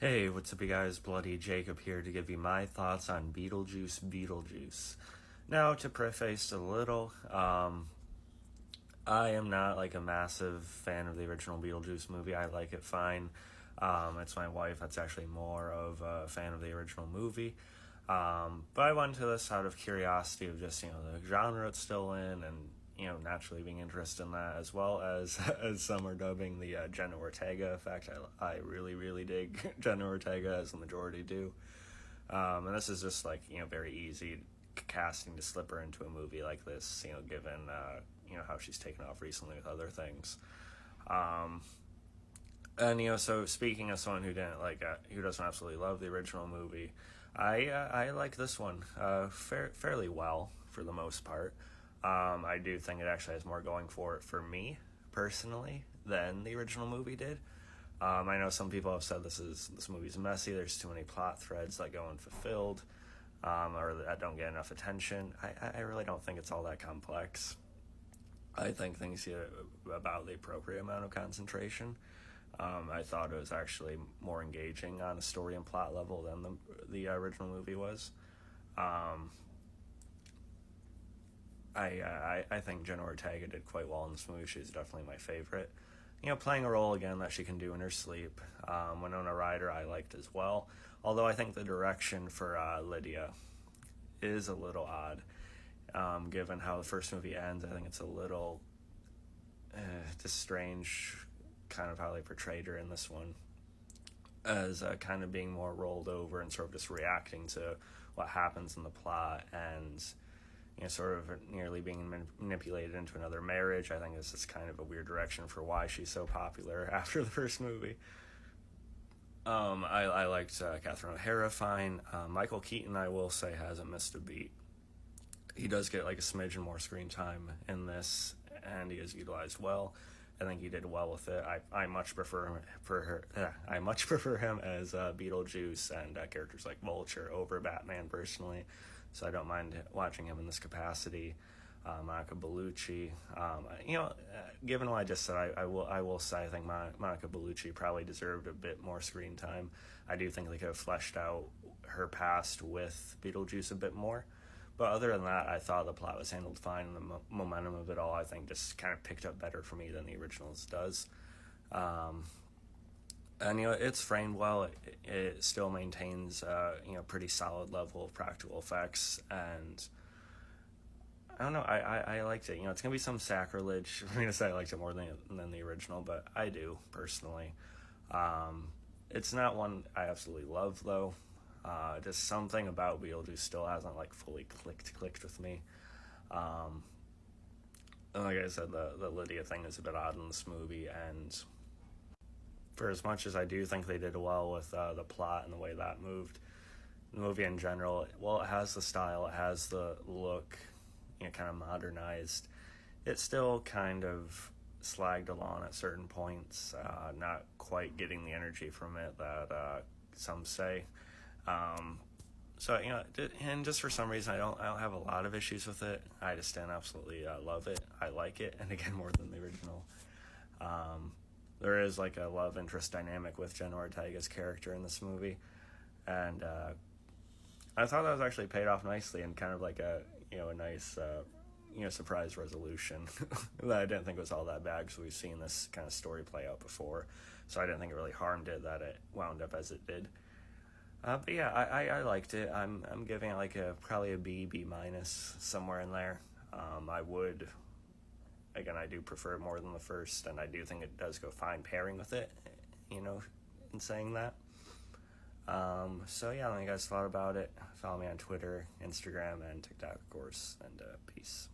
Hey, what's up, you guys? Bloody Jacob here to give you my thoughts on Beetlejuice. Now, to preface a little, I am not like a massive fan of the original Beetlejuice movie. I like it fine. It's my wife that's actually more of a fan of the original movie. But I went to this out of curiosity of just, the genre it's still in and, naturally being interested in that, as well as as some are dubbing the Jenna Ortega effect. I really, really dig Jenna Ortega, as the majority do. And this is just like, very easy casting to slip her into a movie like this, given, how she's taken off recently with other things. And so speaking as someone who doesn't absolutely love the original movie, I like this one fairly well for the most part. I do think it actually has more going for it for me personally than the original movie did. I know some people have said this movie's messy. There's too many plot threads that go unfulfilled, or that don't get enough attention. I really don't think it's all that complex. I think things get about the appropriate amount of concentration. I thought it was actually more engaging on a story and plot level than the original movie was. I think Jenna Ortega did quite well in this movie. She's definitely my favorite. Playing a role again that she can do in her sleep. Winona Ryder I liked as well. Although I think the direction for Lydia is a little odd. Given how the first movie ends, I think it's a little just strange kind of how they portrayed her in this one, as kind of being more rolled over and sort of just reacting to what happens in the plot, and sort of nearly being manipulated into another marriage. I think this is kind of a weird direction for why she's so popular after the first movie. I liked Catherine O'Hara fine. Michael Keaton, I will say, hasn't missed a beat. He does get like a smidgen more screen time in this, and he is utilized well. I think he did well with it. I much prefer him as Beetlejuice and characters like Vulture over Batman personally. So I don't mind watching him in this capacity. Monica Bellucci, given what I just said, I will say I think Monica Bellucci probably deserved a bit more screen time. I do think they could have fleshed out her past with Beetlejuice a bit more. But other than that, I thought the plot was handled fine, and the momentum of it all, I think, just kind of picked up better for me than the originals does. And, it's framed well. It still maintains, pretty solid level of practical effects. And I don't know, I liked it. It's going to be some sacrilege for me to say I liked it more than the original, but I do, personally. It's not one I absolutely love, though. Just something about Beetlejuice still hasn't fully clicked with me. And like I said, the Lydia thing is a bit odd in this movie, and for as much as I do think they did well with the plot and the way that moved, the movie in general, it has the style, it has the look, kind of modernized. It's still kind of slagged along at certain points, not quite getting the energy from it that some say. So, and just for some reason, I don't have a lot of issues with it. I just didn't absolutely love it. I like it, and again, more than the original. There is a love interest dynamic with Jenna Ortega's character in this movie, and I thought that was actually paid off nicely, and kind of a nice surprise resolution that I didn't think was all that bad, because we've seen this kind of story play out before, so I didn't think it really harmed it that it wound up as it did. But yeah, I liked it. I'm giving it probably a B minus, somewhere in there. I do prefer it more than the first, and I do think it does go fine pairing with it, in saying that. So yeah, let me know you guys thought about it. Follow me on Twitter, Instagram, and TikTok, of course, and peace.